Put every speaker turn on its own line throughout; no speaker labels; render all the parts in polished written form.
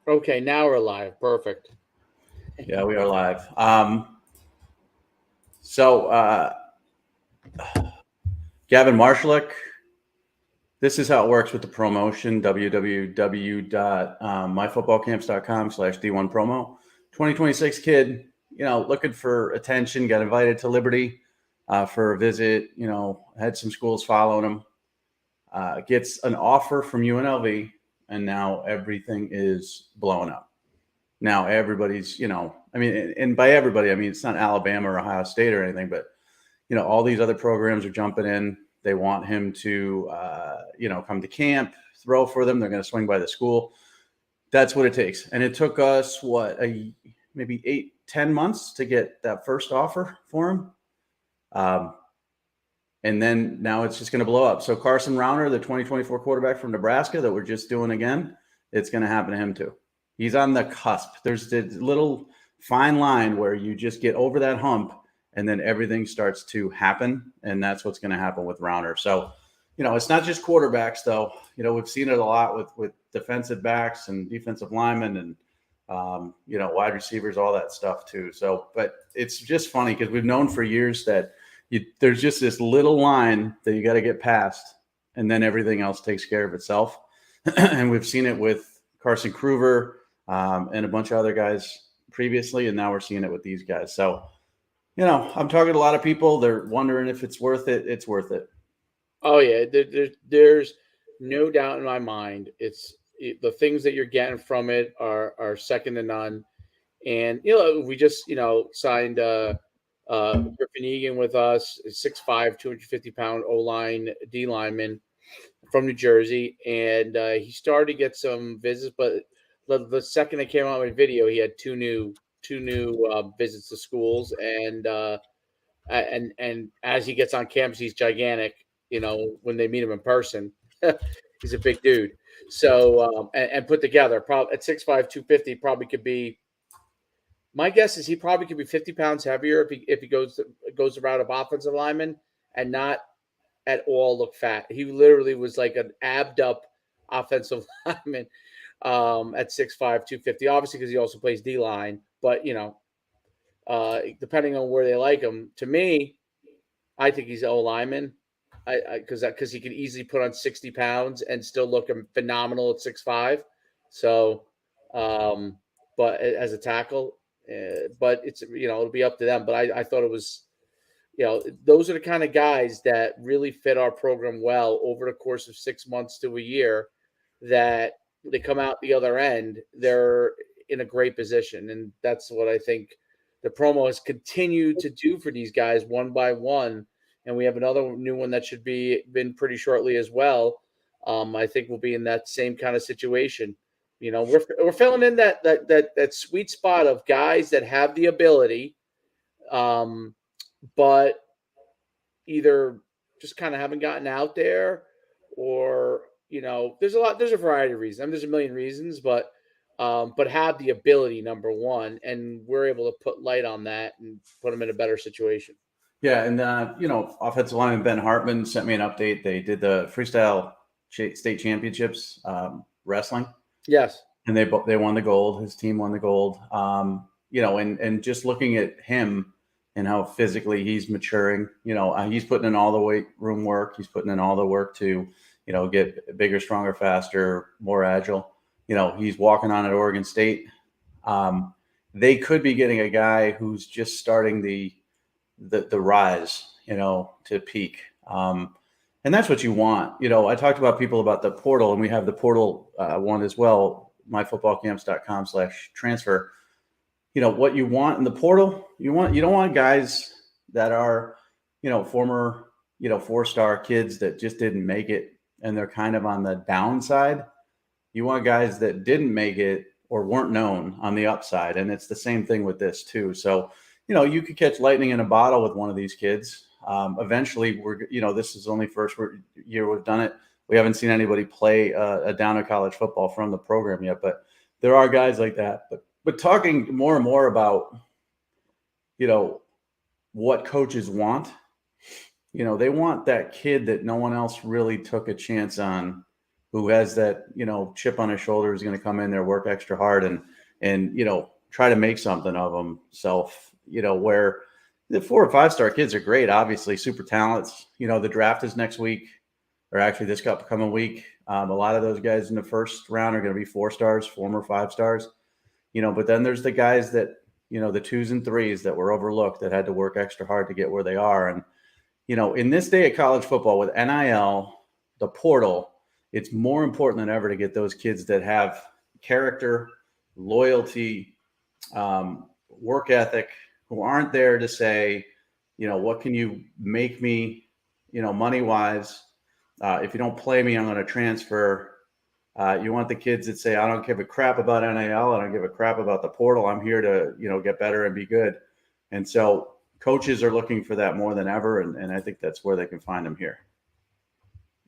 Okay, now we're live. Perfect.
Yeah, we are live. So, Gavin Marshalek, this is how it works with the promotion, www.myfootballcamps.com/D1 promo. 2026 kid, looking for attention, got invited to Liberty for a visit, had some schools following him, gets an offer from UNLV, and now everything is blowing up. Now everybody's, I mean, and by everybody, I mean, it's not Alabama or Ohio State or anything, but all these other programs are jumping in. They want him to, come to camp, throw for them. They're going to swing by the school. That's what it takes. And it took us, maybe 8-10 months to get that first offer for him. And then now it's just going to blow up. So Carson Rauner, the 2024 quarterback from Nebraska that we're just doing again, it's going to happen to him too. He's on the cusp. There's this little fine line where you just get over that hump and then everything starts to happen. And that's what's going to happen with Rauner. So, it's not just quarterbacks though. We've seen it a lot with defensive backs and defensive linemen and, wide receivers, all that stuff too. So, but it's just funny because we've known for years that there's just this little line that you got to get past, and then everything else takes care of itself. And we've seen it with Carson Kruger and a bunch of other guys previously, and now we're seeing it with these guys. So, I'm talking to a lot of people. They're wondering if it's worth it. It's worth it.
Oh yeah, there's no doubt in my mind. The things that you're getting from it are second to none. And we just signed Griffin Egan with us, 6'5", 250-pound O line D lineman from New Jersey, and he started to get some visits. But the second it came out with video, he had two new visits to schools, and as he gets on campus, he's gigantic. When they meet him in person, he's a big dude. So and put together, probably at 6'5", 250, probably could be. My guess is he probably could be 50 pounds heavier if he goes the route of offensive lineman and not at all look fat. He literally was like an abbed up offensive lineman at 6'5", 250. Obviously, because he also plays D line, but depending on where they like him. To me, I think he's O lineman. Because he could easily put on 60 pounds and still look phenomenal at 6'5". So, but as a tackle, but it's it'll be up to them. But I thought it was those are the kind of guys that really fit our program well over the course of 6 months to a year. That they come out the other end, they're in a great position, and that's what I think the promo has continued to do for these guys one by one. And we have another new one that should be been pretty shortly as well. I think we'll be in that same kind of situation. We're filling in that sweet spot of guys that have the ability, um, but either just kind of haven't gotten out there, or there's a variety of reasons. I mean, there's a million reasons, but have the ability, number one, and we're able to put light on that and put them in a better situation.
Yeah, and offensive lineman Ben Hartman sent me an update. They did the freestyle state championships wrestling,
Yes.
and they won the gold. His team won the gold. And just looking at him and how physically he's maturing. He's putting in all the weight room work. He's putting in all the work to, get bigger, stronger, faster, more agile. He's walking on at Oregon State. They could be getting a guy who's just starting the rise, to peak. And that's what you want. I talked about people about the portal, and we have the portal one as well, myfootballcamps.com/transfer. What you want in the portal, you don't want guys that are, former, 4-star kids that just didn't make it and they're kind of on the downside. You want guys that didn't make it or weren't known on the upside. And it's the same thing with this too. So, you could catch lightning in a bottle with one of these kids. Eventually this is only first year we've done it. We haven't seen anybody play a down of college football from the program yet, but there are guys like that. But talking more and more about, what coaches want, they want that kid that no one else really took a chance on who has that, chip on his shoulder, is going to come in there, work extra hard, and try to make something of himself. Where the 4 or 5 star kids are great, obviously super talents. The draft is next week, or actually this upcoming week. A lot of those guys in the first round are going to be 4 stars, former 5 stars. But then there's the guys that, the 2s and 3s that were overlooked, that had to work extra hard to get where they are. And, in this day of college football with NIL, the portal, it's more important than ever to get those kids that have character, loyalty, work ethic, who aren't there to say, what can you make me, money wise? If you don't play me, I'm going to transfer. You want the kids that say, I don't give a crap about NIL. I don't give a crap about the portal. I'm here to, get better and be good. And so coaches are looking for that more than ever. And I think that's where they can find them here.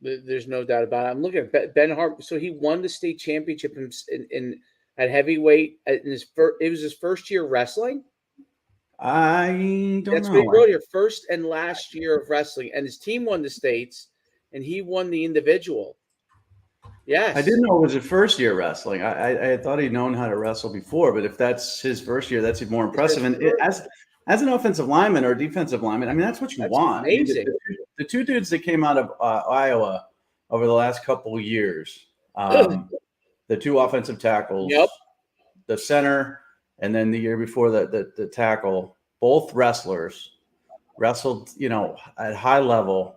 There's no doubt about it. I'm looking at Ben Hart. So he won the state championship in at heavyweight in his first. It was his first year wrestling.
I don't
That's
know.
what he wrote here. First and last year of wrestling, and his team won the states, and he won the individual. Yes,
I didn't know it was his first year wrestling. I thought he'd known how to wrestle before, but if that's his first year, that's even more impressive. And as an offensive lineman or defensive lineman, I mean, that's what you want.
Amazing.
I mean, the 2 dudes that came out of Iowa over the last couple of years, the 2 offensive tackles, the center, and then the year before the tackle, both wrestlers, wrestled, at high level,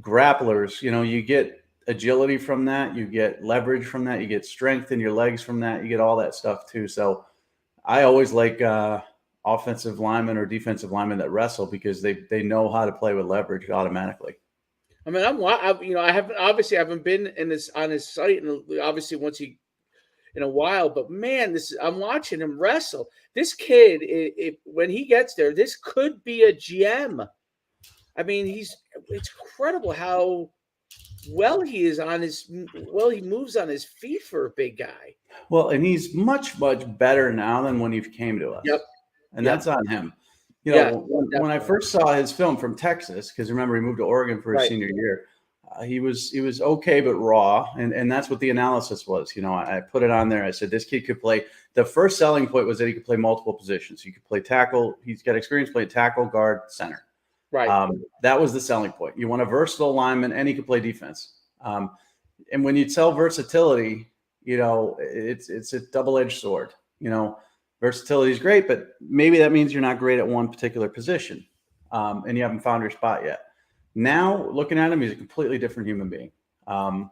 grapplers. You get agility from that, you get leverage from that, you get strength in your legs from that, you get all that stuff too. So I always like offensive linemen or defensive linemen that wrestle, because they know how to play with leverage automatically.
I mean, I haven't been in this on his site, and obviously once he in a while, but man, I'm watching him wrestle. This kid, when he gets there, this could be a GM. I mean, it's incredible how well he moves on his feet for a big guy.
Well, and he's much, much better now than when he came to us.
Yep.
And that's on him. When I first saw his film from Texas, because remember, he moved to Oregon for his senior year, he was okay, but raw. And that's what the analysis was. I put it on there. I said, this kid could play. The first selling point was that he could play multiple positions. He could play tackle. He's got experience playing tackle, guard, center.
Right.
That was the selling point. You want a versatile lineman, and he could play defense. And when you sell versatility, it's a double-edged sword. Versatility is great, but maybe that means you're not great at one particular position, and you haven't found your spot yet. Now, looking at him, he's a completely different human being. And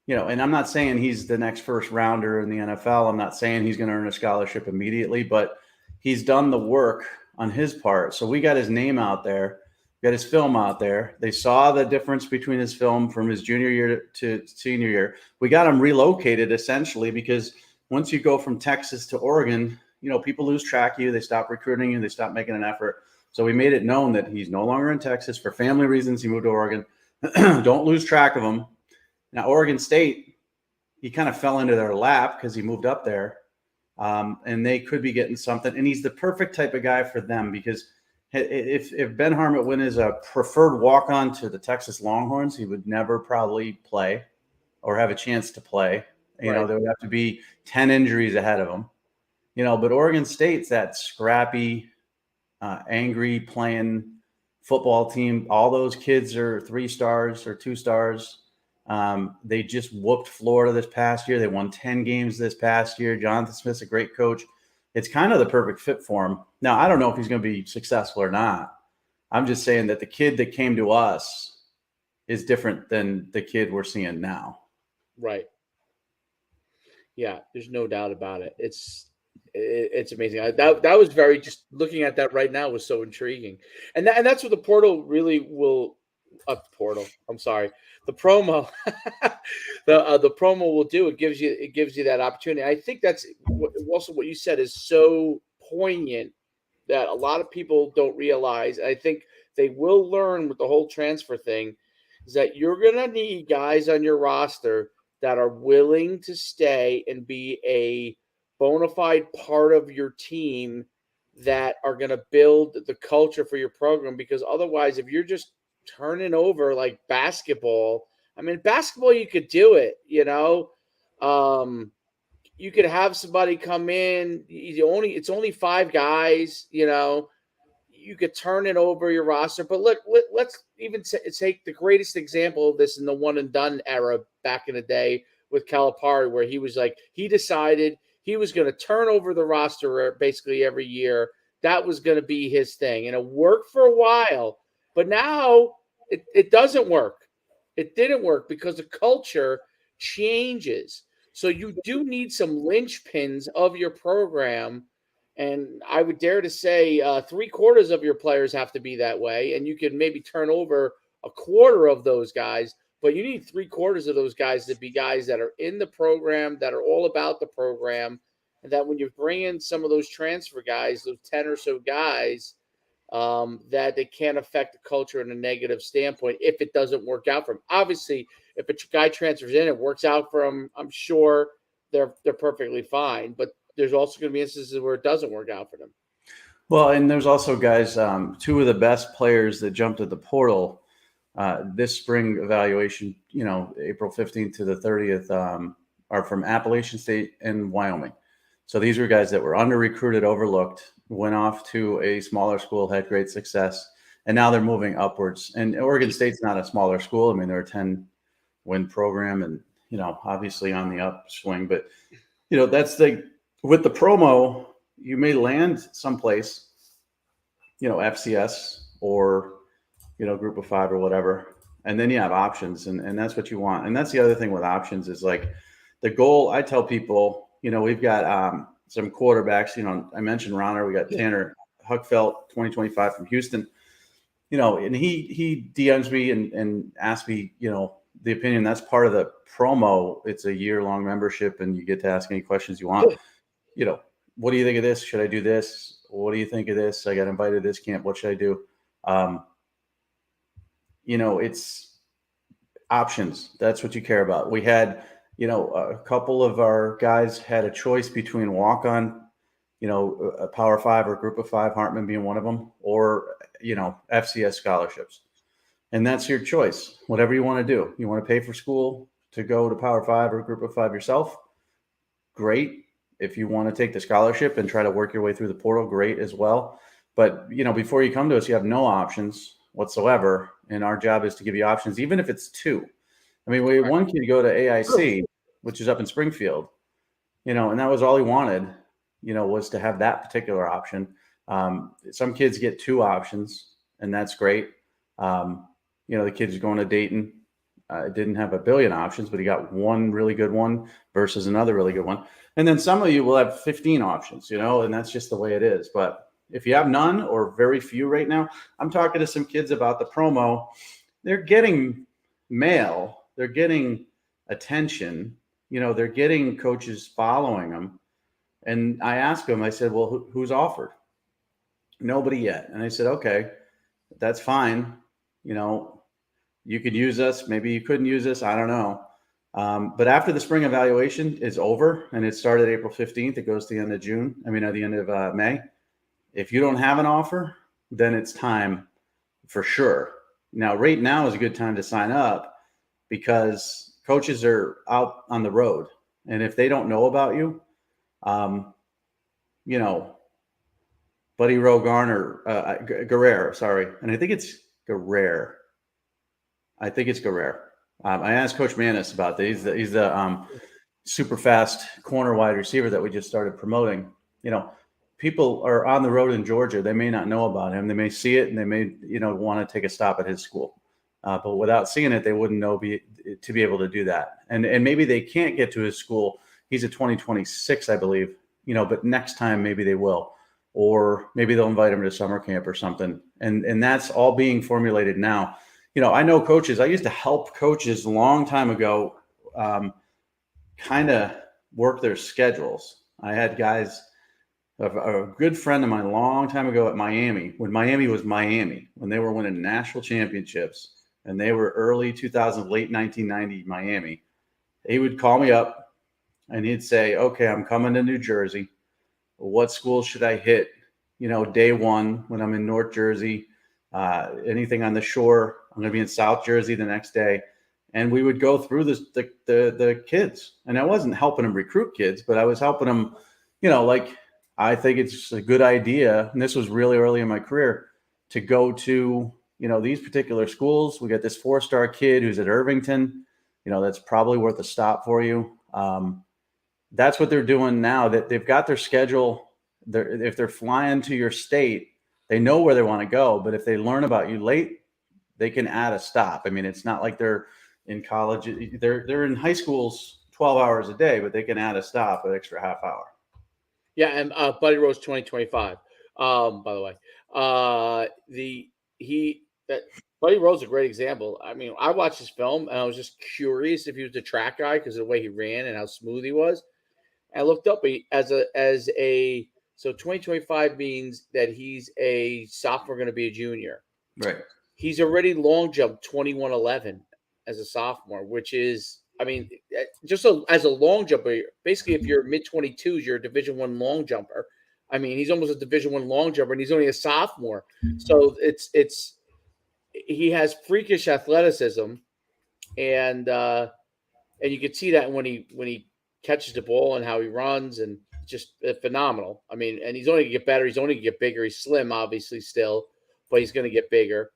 I'm not saying he's the next first rounder in the NFL. I'm not saying he's going to earn a scholarship immediately, but he's done the work on his part. So we got his name out there, got his film out there. They saw the difference between his film from his junior year to senior year. We got him relocated essentially, because once you go from Texas to Oregon, people lose track of you. They stop recruiting you. They stop making an effort. So we made it known that he's no longer in Texas for family reasons. He moved to Oregon. Don't lose track of him. Now, Oregon State, he kind of fell into their lap because he moved up there. And they could be getting something. And he's the perfect type of guy for them, because if Ben Harmon is a preferred walk-on to the Texas Longhorns, he would never probably play or have a chance to play. There would have to be 10 injuries ahead of him. But Oregon State's that scrappy, angry playing football team. All those kids are 3 stars or 2 stars. They just whooped Florida this past year. They won 10 games this past year. Jonathan Smith's a great coach. It's kind of the perfect fit for him. Now, I don't know if he's going to be successful or not. I'm just saying that the kid that came to us is different than the kid we're seeing now.
Right. Yeah, there's no doubt about it. It's amazing. That was very, just looking at that right now was so intriguing. And that's what the portal really will I'm sorry. The promo, the promo will do. It gives you that opportunity. I think that's also what you said is so poignant that a lot of people don't realize. I think they will learn with the whole transfer thing is that you're going to need guys on your roster that are willing to stay and be a bona fide part of your team, that are going to build the culture for your program. Because otherwise, if you're just turning over like basketball I mean, basketball, you could do it, you could have somebody come in. It's only 5 guys. You could turn it over your roster. But look, let's even take the greatest example of this in the one and done era back in the day with Calipari, where he decided he was going to turn over the roster basically every year. That was going to be his thing, and it worked for a while. But now it doesn't work. It didn't work because the culture changes. So you do need some linchpins of your program, and I would dare to say 3/4 of your players have to be that way, and you can maybe turn over a quarter of those guys, but you need 3/4 of those guys to be guys that are in the program, that are all about the program, and that when you bring in some of those transfer guys, those 10 or so guys, that they can't affect the culture in a negative standpoint if it doesn't work out for them. Obviously, if a guy transfers in, it works out for them. I'm sure they're perfectly fine. But there's also going to be instances where it doesn't work out for them.
Well, and there's also guys. Two of the best players that jumped at the portal this spring evaluation, April 15th to the 30th, are from Appalachian State and Wyoming. So these were guys that were under-recruited, overlooked, went off to a smaller school, had great success, and now they're moving upwards. And Oregon State's not a smaller school. I mean, they're a 10-win program and, obviously on the upswing. But, that's with the promo, you may land someplace, FCS or, group of 5 or whatever. And then you have options, and that's what you want. And that's the other thing with options is like the goal. I tell people, we've got some quarterbacks. I mentioned Ronner. We got Tanner Huckfelt, 2025 from Houston. And he DMs me and asks me, the opinion. That's part of the promo. It's a year-long membership, and you get to ask any questions you want. What do you think of this? Should I do this? What do you think of this? I got invited to this camp. What should I do? It's options. That's what you care about. We had, a couple of our guys had a choice between walk-on, a Power 5 or Group of 5, Hartman being one of them, or, FCS scholarships. And that's your choice, whatever you want to do. You want to pay for school to go to Power 5 or Group of 5 yourself? Great. If you want to take the scholarship and try to work your way through the portal, great as well. But, before you come to us, you have no options whatsoever. And our job is to give you options, even if it's 2. I mean, we had one kid go to AIC, which is up in Springfield, and that was all he wanted, was to have that particular option. Some kids get 2 options, and that's great. The kid's going to Dayton. Didn't have a billion options, but he got one really good one versus another really good one. And then some of you will have 15 options, and that's just the way it is. But if you have none or very few right now, I'm talking to some kids about the promo. They're getting mail. They're getting attention. They're getting coaches following them. And I asked them, I said, well, who's offered? Nobody yet. And I said, okay, that's fine. You could use us. Maybe you couldn't use us. I don't know. But after the spring evaluation is over and it started April 15th, it goes to the end of June. At the end of May. If you don't have an offer, then it's time for sure. Now, right now is a good time to sign up because coaches are out on the road. And if they don't know about you, Buddy Guerrero, sorry. And I think it's Guerrero. I asked Coach Manis about this. He's the super fast corner wide receiver that we just started promoting. People are on the road in Georgia. They may not know about him. They may see it and they may, want to take a stop at his school. But without seeing it, they wouldn't know to be able to do that. And maybe they can't get to his school. He's a 2026, I believe, but next time maybe they will. Or maybe they'll invite him to summer camp or something. And that's all being formulated now. I know coaches. I used to help coaches a long time ago kind of work their schedules. I had guys, a good friend of mine a long time ago at Miami, when Miami was Miami, when they were winning national championships, and they were early 2000s, late 1990 Miami. He would call me up and he'd say, okay, I'm coming to New Jersey. What school should I hit? Day one when I'm in North Jersey, anything on the shore. I'm going to be in South Jersey the next day. and we would go through the kids, and I wasn't helping them recruit kids, but I was helping them, like, I think it's a good idea, and this was really early in my career, to go to, these particular schools. We got this 4-star kid who's at Irvington, that's probably worth a stop for you. That's what they're doing now, that they've got their schedule. If they're flying to your state, they know where they want to go, but if they learn about you late, they can add a stop. I mean, it's not like they're in college. They're in high schools 12 hours a day, but they can add a stop, an extra half hour.
Yeah, and Buddy Rose 2025. By the way, Buddy Rose is a great example. I mean, I watched his film and I was just curious if he was a track guy because of the way he ran and how smooth he was. And I looked up as a so 2025 means that he's a sophomore, going to be a junior.
Right.
He's already long jumped 21:11 as a sophomore, which is, I mean, just as a long jumper, basically, if you're mid 22s, you're a Division I long jumper. I mean, he's almost a Division I long jumper, and he's only a sophomore. So he has freakish athleticism, and you can see that when he catches the ball and how he runs, and just phenomenal. I mean, and he's only going to get better. He's only going to get bigger. He's slim, obviously, still, but he's going to get bigger,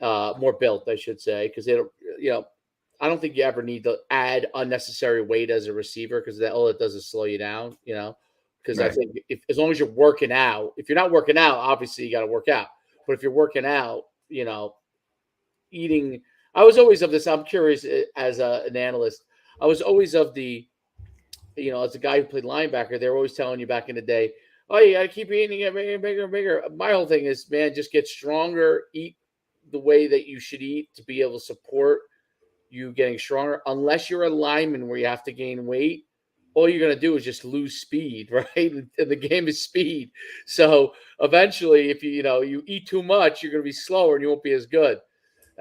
more built, I should say, because I don't think you ever need to add unnecessary weight as a receiver, because all it does is slow you down, because right. I think as long as you're working out, if you're not working out, obviously you got to work out. But if you're working out, eating, I was always of this, I'm curious as an analyst, I was always of the, as a guy who played linebacker, they were always telling you back in the day, oh, you got to keep eating, get bigger and bigger and bigger. My whole thing is, man, just get stronger, eat the way that you should eat to be able to support you getting stronger. Unless you're a lineman where you have to gain weight, all you're going to do is just lose speed, right? And the game is speed. So eventually, if you eat too much, you're going to be slower and you won't be as good.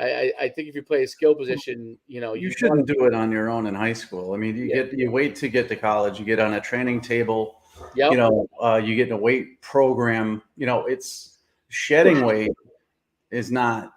I think if you play a skill position,
you shouldn't do it on your own in high school. I mean, you wait to get to college, you get on a training table,
yep.
You get in a weight program, it's shedding weight is not,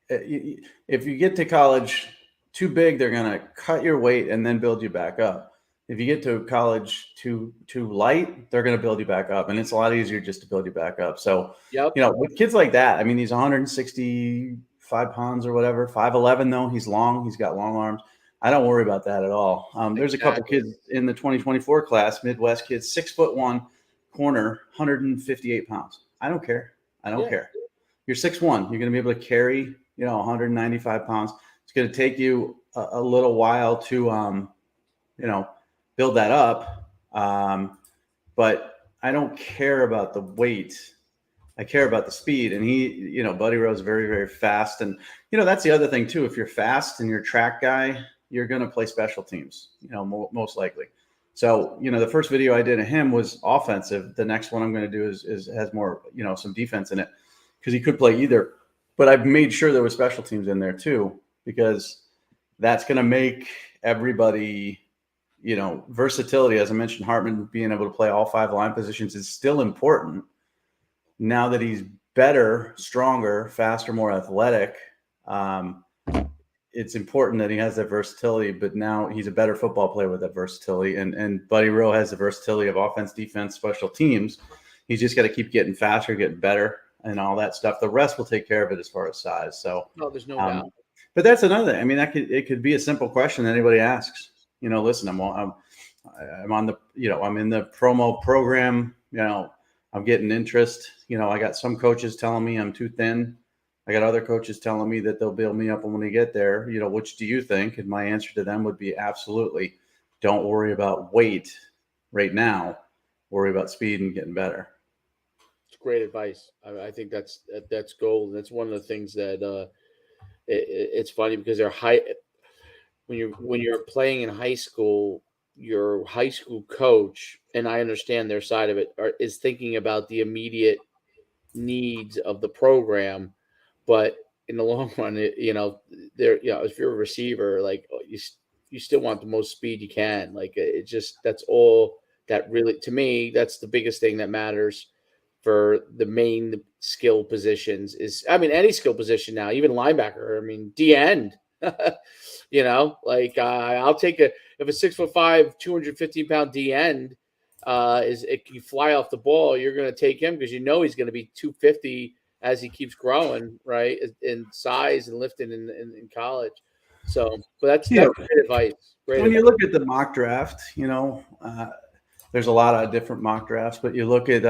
if you get to college too big, they're going to cut your weight and then build you back up. If you get to college too light, they're going to build you back up. And it's a lot easier just to build you back up. So,
yep.
With kids like that, I mean, he's 165 pounds or whatever, 5'11", though. He's long. He's got long arms. I don't worry about that at all. There's a couple kids in the 2024 class, Midwest kids, 6'1", corner, 158 pounds. I don't care. I don't care. You're 6'1". You're going to be able to carry, 195 pounds. It's going to take you a little while to, build that up. But I don't care about the weight. I care about the speed. And he, Buddy Rose is very, very fast. And, that's the other thing too. If you're fast and you're a track guy, you're going to play special teams, most likely. So, the first video I did of him was offensive. The next one I'm going to do has more, some defense in it, because he could play either. But I've made sure there was special teams in there too, because that's going to make everybody, versatility. As I mentioned, Hartman being able to play all 5 line positions is still important. Now that he's better, stronger, faster, more athletic, it's important that he has that versatility. But now he's a better football player with that versatility. And Buddy Rowe has the versatility of offense, defense, special teams. He's just got to keep getting faster, getting better, and all that stuff. The rest will take care of it as far as size. So,
there's no doubt.
But that's another thing. I mean, it could be a simple question that anybody asks. Listen, I'm on the, I'm in the promo program. I'm getting interest. I got some coaches telling me I'm too thin. I got other coaches telling me that they'll build me up when we get there. Which do you think? And my answer to them would be absolutely. Don't worry about weight right now. Worry about speed and getting better.
Great advice. I think that's gold. That's one of the things that it's funny, because they're high. When you're playing in high school, your high school coach, and I understand their side of it, is thinking about the immediate needs of the program, but in the long run, if you're a receiver, like you still want the most speed you can. Like that's all that really, to me, that's the biggest thing that matters for the main skill positions is, I mean, any skill position now, even linebacker, I mean, D end, Like I'll take if a 6'5", 215-pound D end is it can fly off the ball, you're going to take him because he's going to be 250 as he keeps growing, right, in size and lifting in college. So, but that's
Yeah.
great advice. Great
When you
advice.
look at the mock draft, there's a lot of different mock drafts, but you look at,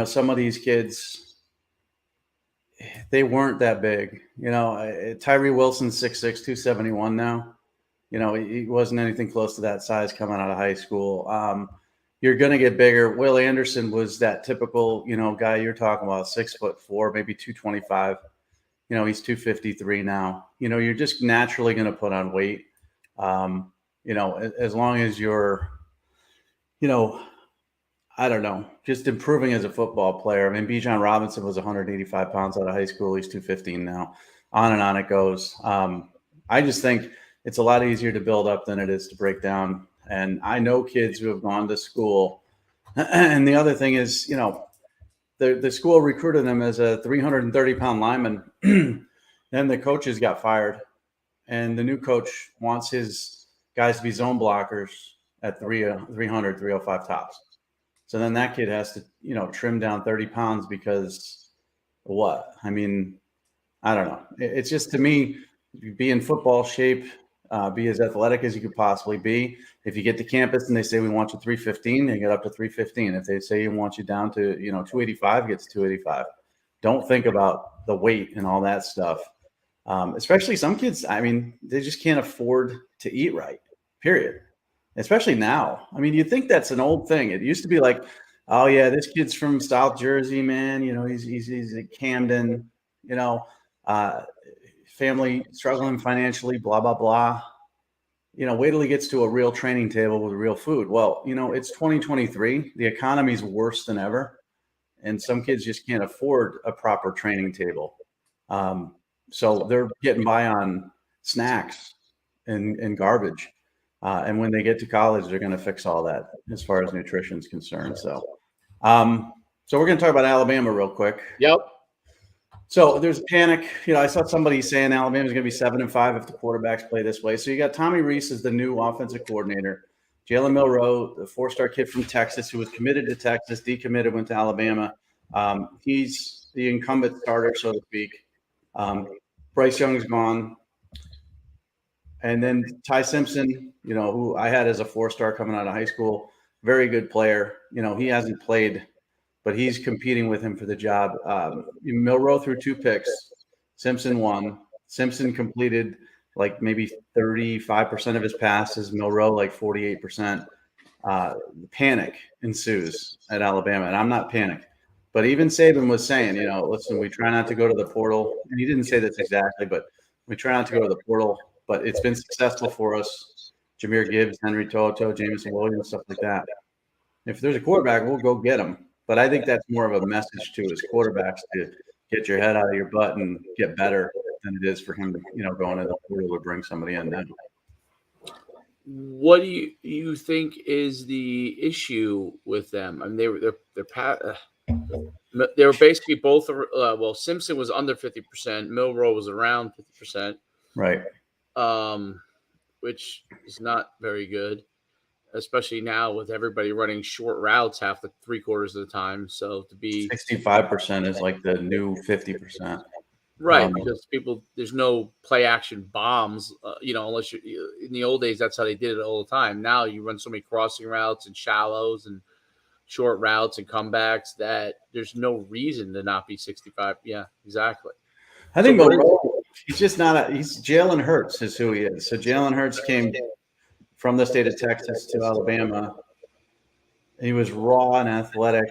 some of these kids, they weren't that big. Tyree Wilson's 6'6", 271 now. He wasn't anything close to that size coming out of high school. You're going to get bigger. Will Anderson was that typical, guy you're talking about, 6'4", maybe 225. He's 253 now. You're just naturally going to put on weight. As long as you're, I don't know, just improving as a football player. I mean, Bijan Robinson was 185 pounds out of high school. He's 215 now. On and on it goes. I just think it's a lot easier to build up than it is to break down. And I know kids who have gone to school. And the other thing is, the school recruited them as a 330-pound lineman. Then the coaches got fired. And the new coach wants his guys to be zone blockers at 300, 305 tops. So then that kid has to, trim down 30 pounds because what? I mean, I don't know. It's just, to me, be in football shape, be as athletic as you could possibly be. If you get to campus and they say, we want you 315, they get up to 315. If they say you want you down to, 285, get to 285. Don't think about the weight and all that stuff. Especially some kids, I mean, they just can't afford to eat right, period. Especially now. I mean, you think that's an old thing. It used to be like, oh yeah, this kid's from South Jersey, man. He's at Camden, family struggling financially, blah, blah, blah. Wait till he gets to a real training table with real food. Well, it's 2023. The economy's worse than ever. And some kids just can't afford a proper training table. So they're getting by on snacks and garbage. And when they get to college, they're going to fix all that as far as nutrition is concerned. So we're going to talk about Alabama real quick.
Yep.
So there's panic. I saw somebody saying Alabama's going to be 7-5 if the quarterbacks play this way. So you got Tommy Rees as the new offensive coordinator. Jalen Milroe, the 4-star kid from Texas who was committed to Texas, decommitted, went to Alabama. He's the incumbent starter, so to speak. Bryce Young's gone. And then Ty Simpson, who I had as a 4-star coming out of high school, very good player. He hasn't played, but he's competing with him for the job. Milroe threw 2 picks. Simpson won. Simpson completed like maybe 35% of his passes. Milroe like 48%. Panic ensues at Alabama, and I'm not panicked. But even Saban was saying, listen, we try not to go to the portal. And he didn't say this exactly, but we try not to go to the portal. But it's been successful for us. Jahmyr Gibbs, Henry Toto, Jameson Williams, stuff like that. If there's a quarterback, we'll go get him. But I think that's more of a message to his quarterbacks to get your head out of your butt and get better than it is for him to, go into the portal or bring somebody in now.
What do you think is the issue with them? I mean, they were basically both. Simpson was under 50%. Milroe was around 50%.
Right.
Which is not very good, especially now with everybody running short routes half the 3/4 of the time. So to be
65% is like the new 50%.
Right, because there's no play action bombs, unless you in the old days, that's how they did it all the time. Now you run so many crossing routes and shallows and short routes and comebacks that there's no reason to not be 65. Yeah, exactly.
I think he's just not he's Jalen Hurts is who he is. So Jalen Hurts came from the state of Texas to Alabama. He was raw and athletic,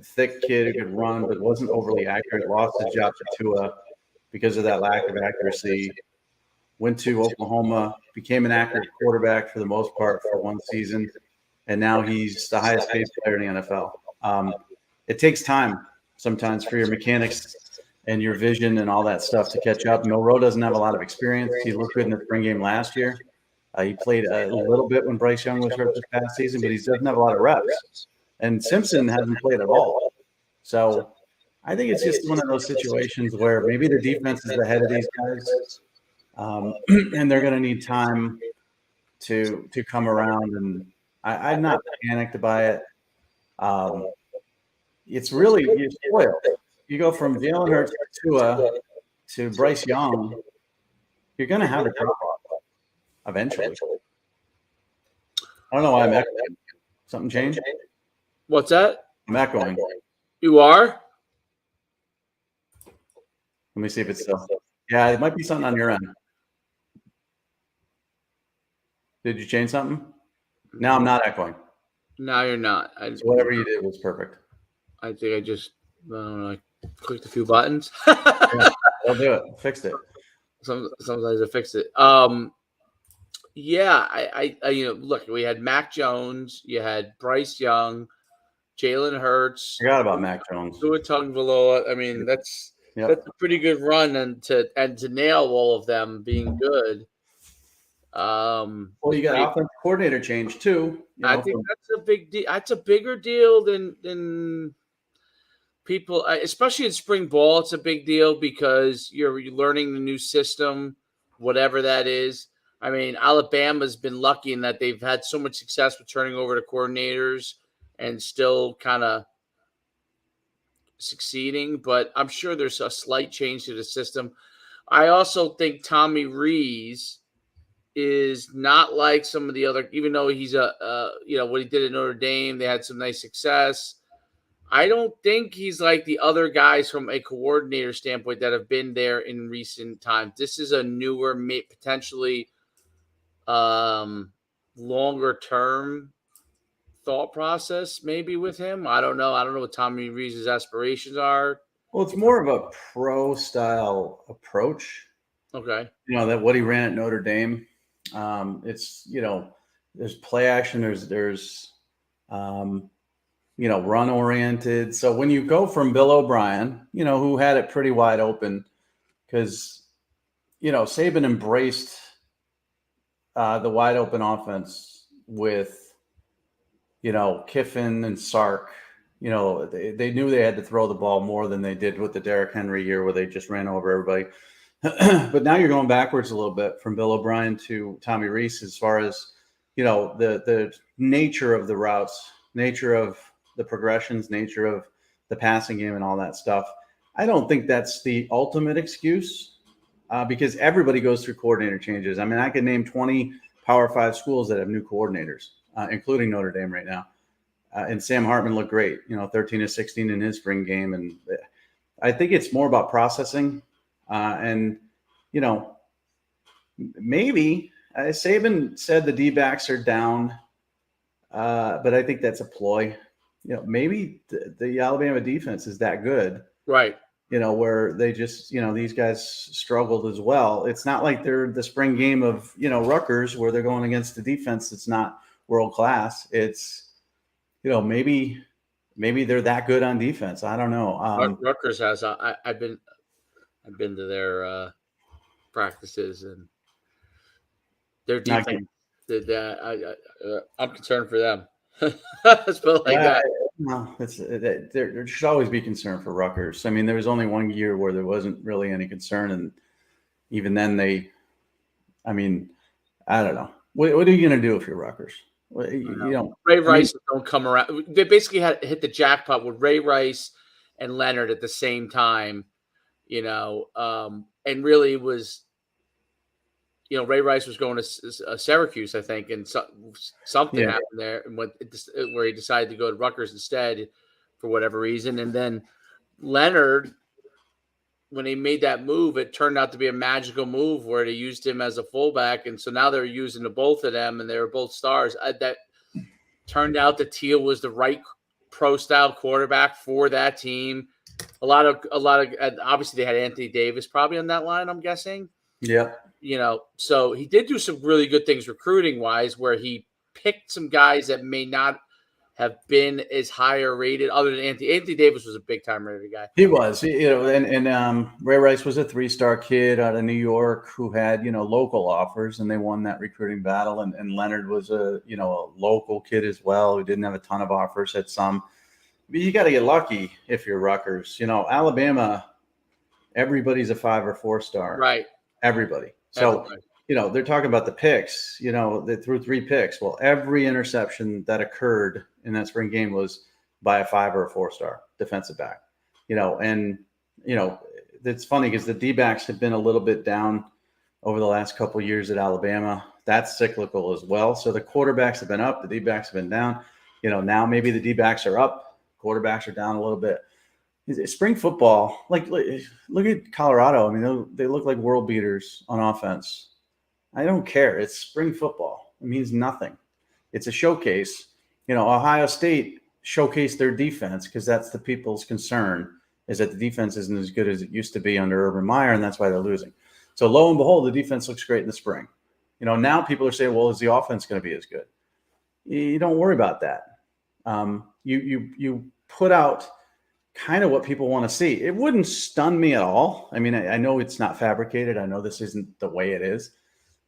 thick kid who could run, but wasn't overly accurate. Lost his job to Tua because of that lack of accuracy. Went to Oklahoma, became an accurate quarterback for the most part for one season, and now he's the highest paid player in the NFL. It takes time sometimes for your mechanics and your vision and all that stuff to catch up. Milroe doesn't have a lot of experience. He looked good in the spring game last year. He played a little bit when Bryce Young was hurt this past season, but he doesn't have a lot of reps. And Simpson hasn't played at all. So I think it's just one of those situations where maybe the defense is ahead of these guys, And they're going to need time to come around. And I'm not panicked by it. It's really you're spoiled. You go from Jalen Hurts to Tua to Bryce Young, you're going to have a drop off eventually. I don't know why I'm echoing. Something changed?
What's that?
I'm echoing.
You are?
Let me see if it's still. Yeah, it might be something on your end. Did you change something? Now I'm not echoing.
No, you're not.
So whatever you did was perfect.
I think I just, I don't know, I clicked a few buttons.
Yeah, I'll do it. Fixed it.
Sometimes I fix it. Yeah, I look, we had Mac Jones, you had Bryce Young, Jalen Hurts,
Forgot about Mac Jones.
Tua Tagovailoa. I mean, that's a pretty good run, and to nail all of them being good.
Well, you got offensive coordinator change too.
I think that's a big deal. That's a bigger deal than people, especially in spring ball. It's a big deal because you're learning the new system, whatever that is. I mean, Alabama's been lucky in that they've had so much success with turning over to coordinators and still kind of succeeding. But I'm sure there's a slight change to the system. I also think Tommy Rees is not like some of the other, even though he's what he did at Notre Dame, they had some nice success. I don't think he's like the other guys from a coordinator standpoint that have been there in recent times. This is a newer, potentially longer term thought process maybe with him. I don't know. I don't know what Tommy Rees' aspirations are.
Well, it's more of a pro style approach.
Okay.
That what he ran at Notre Dame. It's there's play action. There's run oriented. So when you go from Bill O'Brien, who had it pretty wide open, because Saban embraced the wide open offense with Kiffin and Sark. They knew they had to throw the ball more than they did with the Derrick Henry year where they just ran over everybody. But now you're going backwards a little bit from Bill O'Brien to Tommy Rees as far as the nature of the routes, nature of the progressions, nature of the passing game and all that stuff. I don't think that's the ultimate excuse because everybody goes through coordinator changes. I mean, I could name 20 Power 5 schools that have new coordinators, including Notre Dame right now. And Sam Hartman looked great, 13 of 16 in his spring game. And I think it's more about processing. Maybe Saban said the D-backs are down, but I think that's a ploy. Maybe the Alabama defense is that good,
right?
Where they just, these guys struggled as well. It's not like they're the spring game of, Rutgers where they're going against the defense that's not world class. It's, maybe they're that good on defense. I don't know.
Rutgers has. I've been to their practices and their defense. I'm concerned for them. Let's put it like that.
No, there should always be concern for Rutgers. I mean, there was only one year where there wasn't really any concern, and even then, I don't know. What are you going to do if you're Rutgers?
Ray Rice don't come around. They basically had hit the jackpot with Ray Rice and Leonard at the same time, and really was, Ray Rice was going to Syracuse, I think, and something happened there, and where he decided to go to Rutgers instead for whatever reason. And then Leonard, when he made that move, it turned out to be a magical move where they used him as a fullback. And so now they're using the both of them, and they were both stars. That turned out that Teal was the right pro-style quarterback for that team. A lot of obviously they had Anthony Davis probably on that line, I'm guessing.
Yeah.
So he did do some really good things recruiting-wise where he picked some guys that may not have been as higher rated, other than Anthony Davis was a big time rated guy.
He was, and Ray Rice was a 3-star kid out of New York who had, local offers, and they won that recruiting battle. And Leonard was a local kid as well who didn't have a ton of offers, had some. But you got to get lucky if you're Rutgers. Alabama, everybody's a 5 or 4-star,
right?
Everybody.
That's
So,
right.
they're talking about the picks. They threw 3 picks. Well, every interception that occurred in that spring game was by a 5 or a 4-star defensive back. And it's funny because the D-backs have been a little bit down over the last couple of years at Alabama. That's cyclical as well. So the quarterbacks have been up, the D-backs have been down. Now maybe the D-backs are up, quarterbacks are down a little bit. Spring football, look at Colorado. I mean, they look like world beaters on offense. I don't care. It's spring football. It means nothing. It's a showcase. Ohio State showcased their defense because that's the people's concern, is that the defense isn't as good as it used to be under Urban Meyer, and that's why they're losing. So lo and behold, the defense looks great in the spring. Now people are saying, well, is the offense going to be as good? You don't worry about that. You put out kind of what people want to see. It wouldn't stun me at all. I mean, I know it's not fabricated. I know this isn't the way it is,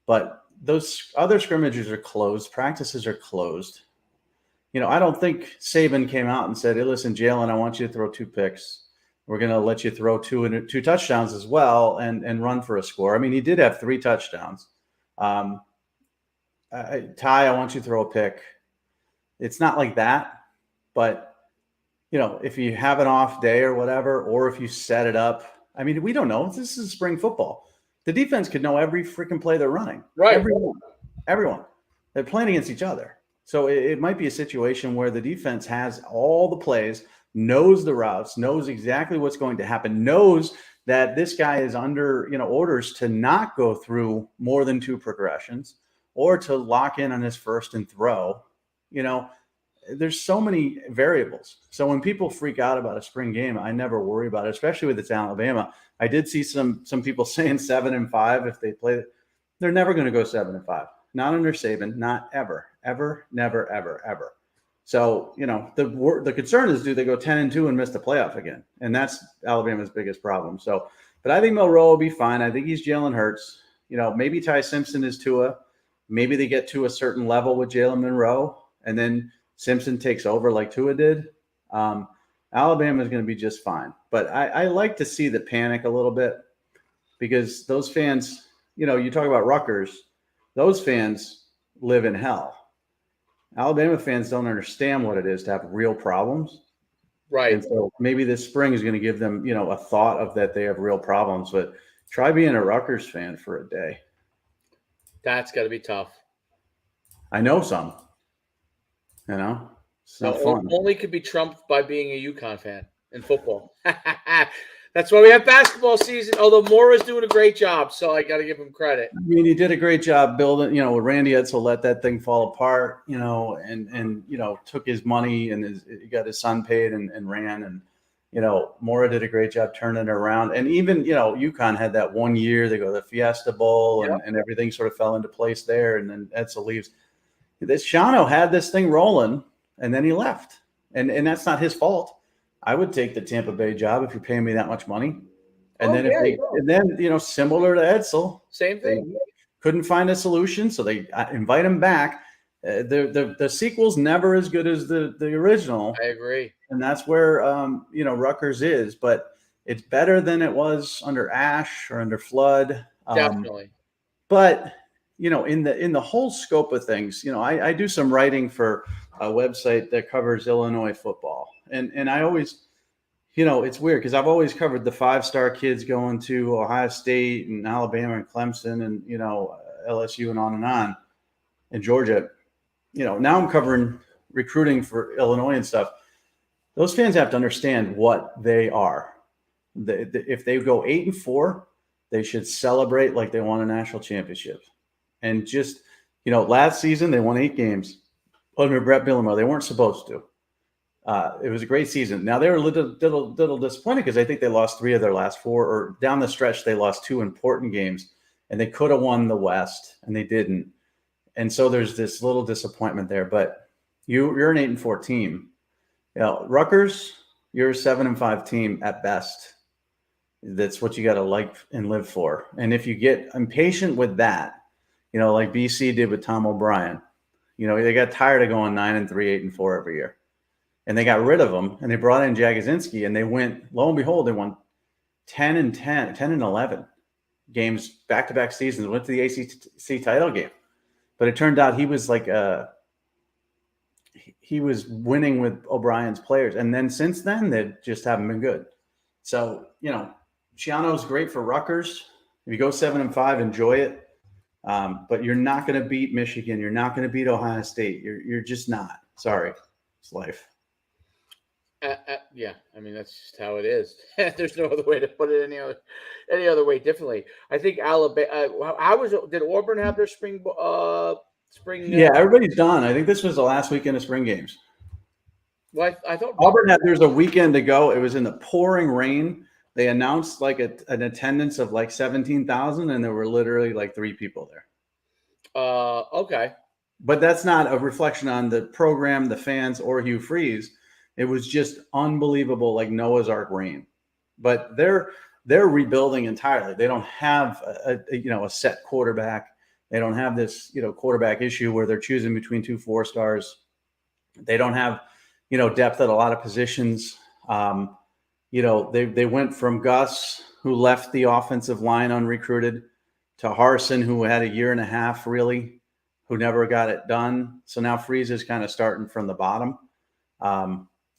but those other scrimmages are closed. Practices are closed. I don't think Saban came out and said, hey, listen, Jalen, I want you to throw 2 picks. We're going to let you throw 2 touchdowns as well and run for a score. I mean, he did have 3 touchdowns. Ty, I want you to throw a pick. It's not like that, but if you have an off day or whatever, or if you set it up, I mean, we don't know. This is spring football. The defense could know every freaking play they're running.
Right.
Everyone. They're playing against each other. So it might be a situation where the defense has all the plays, knows the routes, knows exactly what's going to happen, knows that this guy is under, orders to not go through more than 2 progressions or to lock in on his first and throw. There's so many variables. So when people freak out about a spring game, I never worry about it, especially with it's Alabama. I did see some people saying 7-5 if they play. They're never going to go 7-5. Not under Saban. Not ever, never, ever. So the concern is, do they go 10-2 and miss the playoff again? And that's Alabama's biggest problem. So, but I think Milroe will be fine. I think he's Jalen Hurts. Maybe Ty Simpson is Tua. Maybe they get to a certain level with Jalen Monroe, and then Simpson takes over like Tua did. Alabama is going to be just fine. But I like to see the panic a little bit, because those fans, you talk about Rutgers, those fans live in hell. Alabama fans don't understand what it is to have real problems.
Right.
And so maybe this spring is going to give them, a thought of that they have real problems. But try being a Rutgers fan for a day.
That's got to be tough.
I know some. It's not fun.
Only could be trumped by being a UConn fan in football. That's why we have basketball season. Although Mora's doing a great job, so I got to give him credit.
I mean, he did a great job building. Randy Edsall let that thing fall apart. And took his money and he got his son paid and ran. And Mora did a great job turning it around. And even UConn had that one year they go to the Fiesta Bowl and everything sort of fell into place there. And then Edsall leaves. This Shano had this thing rolling, and then he left, and that's not his fault. I would take the Tampa Bay job if you're paying me that much money. And then similar to Edsall,
same thing.
They couldn't find a solution, so they invite him back. The sequel's never as good as the original.
I agree,
and that's where Rutgers is, but it's better than it was under Ash or under Flood.
Definitely,
but. In the whole scope of things, I do some writing for a website that covers Illinois football. And I always, it's weird because I've always covered the 5-star kids going to Ohio State and Alabama and Clemson and, LSU and on, and Georgia. Now I'm covering recruiting for Illinois and stuff. Those fans have to understand what they are. If they go 8-4, they should celebrate like they won a national championship. And just, last season they won 8 games under Brett Bielema. They weren't supposed to. It was a great season. Now they were a little disappointed because I think they lost 3 of their last 4, or down the stretch they lost 2 important games, and they could have won the West and they didn't. And so there's this little disappointment there. But you're an 8-4 team. Rutgers, you're a 7-5 team at best. That's what you got to like and live for. And if you get impatient with that, like BC did with Tom O'Brien, they got tired of going 9-3, 8-4 every year, and they got rid of him, and they brought in Jagosinski, and they went, lo and behold, they won 10-10, 10-11. games, back-to-back seasons, went to the ACC title game. But it turned out he was like he was winning with O'Brien's players. And then since then, they just haven't been good. So, Schiano's great for Rutgers. If you go 7-5, enjoy it. But you're not going to beat Michigan. You're not going to beat Ohio State. You're just not. Sorry. It's life.
Yeah, I mean that's just how it is. There's no other way to put it any other way differently. I think Alabama. Did Auburn have their spring?
Yeah, everybody's done. I think this was the last weekend of spring games.
Well, I thought
Auburn had. There's a weekend to go. It was in the pouring rain. They announced like an attendance of like 17,000, and there were literally like 3 people there.
Okay.
But that's not a reflection on the program, the fans, or Hugh Freeze. It was just unbelievable, like Noah's Ark rain. But they're rebuilding entirely. They don't have a set quarterback. They don't have this quarterback issue where they're choosing between 2 4-stars. They don't have depth at a lot of positions. They went from Gus, who left the offensive line unrecruited, to Harsin, who had a year and a half really, who never got it done. So now Freeze is kind of starting from the bottom.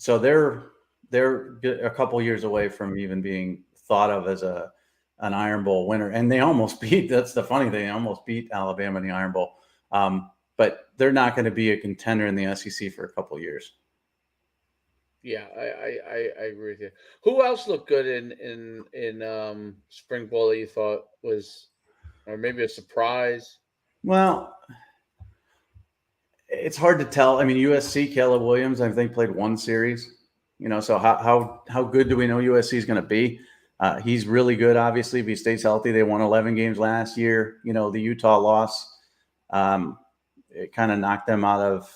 So they're a couple years away from even being thought of as an Iron Bowl winner. And they almost beat, that's the funny thing, they almost beat Alabama in the Iron Bowl. But they're not going to be a contender in the SEC for a couple years.
Yeah, I agree with you. Who else looked good in spring ball that you thought was, or maybe a surprise?
Well, it's hard to tell. I mean, USC, Caleb Williams, I think played 1 series. So how good do we know USC is going to be? He's really good, obviously, if he stays healthy. They won 11 games last year. The Utah loss, it kind of knocked them out of,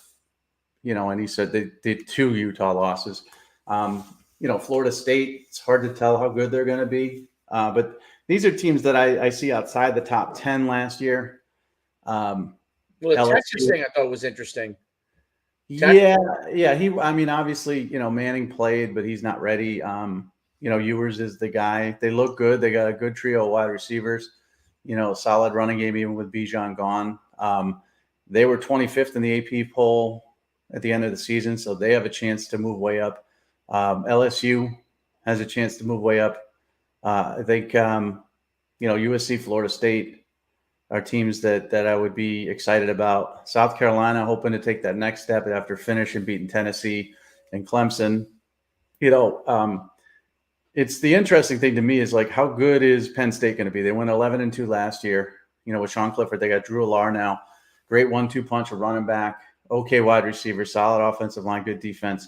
and he said they did 2 Utah losses. Florida State, it's hard to tell how good they're going to be. But these are teams that I see outside the top 10 last year.
Well, the Texas thing I thought was interesting.
Yeah. Obviously, Manning played, but he's not ready. Ewers is the guy. They look good. They got a good trio of wide receivers. Solid running game even with Bijan gone. They were 25th in the AP poll at the end of the season, so they have a chance to move way up. LSU has a chance to move way up. I think USC, Florida State are teams that I would be excited about. South Carolina hoping to take that next step after finishing beating Tennessee and Clemson. It's the interesting thing to me is like, how good is Penn State going to be? They went 11-2 last year. With Sean Clifford, they got Drew Allar now. Great 1-2 punch, a running back, okay wide receiver, solid offensive line, good defense.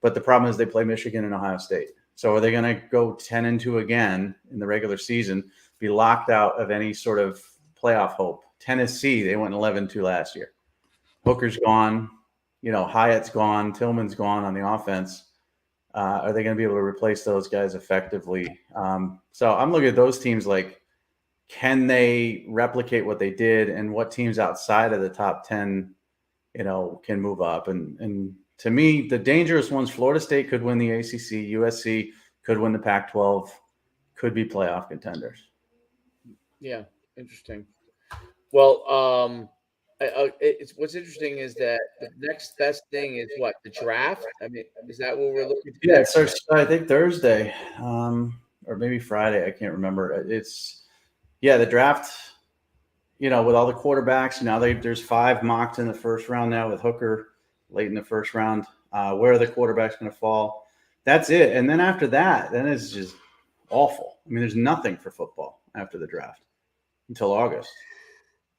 But the problem is they play Michigan and Ohio State. So are they going to go 10-2 again in the regular season, be locked out of any sort of playoff hope? Tennessee, they went 11-2 last year. Hooker's gone, Hyatt's gone, Tillman's gone on the offense. Are they going to be able to replace those guys effectively? So I'm looking at those teams like, can they replicate what they did, and what teams outside of the top 10, can move up? And to me, the dangerous ones, Florida State could win the ACC, USC could win the Pac-12, could be playoff contenders.
Yeah, interesting. Well, what's interesting is that the next best thing is what, the draft? I mean, is that what we're looking to?
Yeah, it starts, I think, Thursday, or maybe Friday. I can't remember. The draft. With all the quarterbacks, now there's 5 mocked in the first round now with Hooker late in the first round. Where are the quarterbacks going to fall? That's it. And then after that, then it's just awful. I mean, there's nothing for football after the draft until August.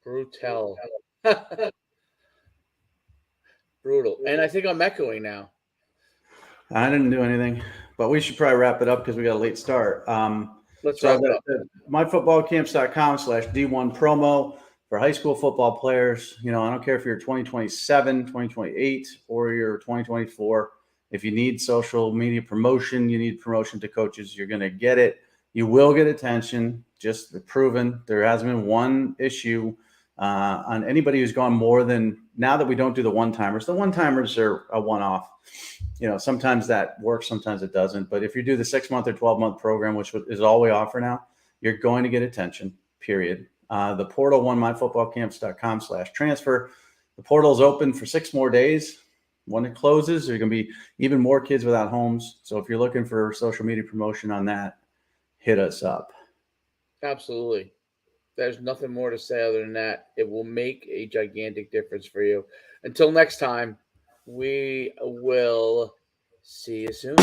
Brutal. Brutal. And I think I'm echoing now.
I didn't do anything, but we should probably wrap it up because we got a late start.
Let's wrap it up.
myfootballcamps.com/D1 promo for high school football players. I don't care if you're 2027, 2028, or you're 2024. If you need social media promotion, you need promotion to coaches, you're going to get it. You will get attention, just proven. There hasn't been one issue on anybody who's gone more than, now that we don't do the one-timers. The one-timers are a one-off. Sometimes that works, sometimes it doesn't. But if you do the 6-month or 12-month program, which is all we offer now, you're going to get attention, period. The portal, onemyfootballcamps.com/transfer. The portal is open for 6 more days. When it closes, there's going to be even more kids without homes. So if you're looking for social media promotion on that, hit us up.
Absolutely. There's nothing more to say other than that. It will make a gigantic difference for you. Until next time, we will see you soon.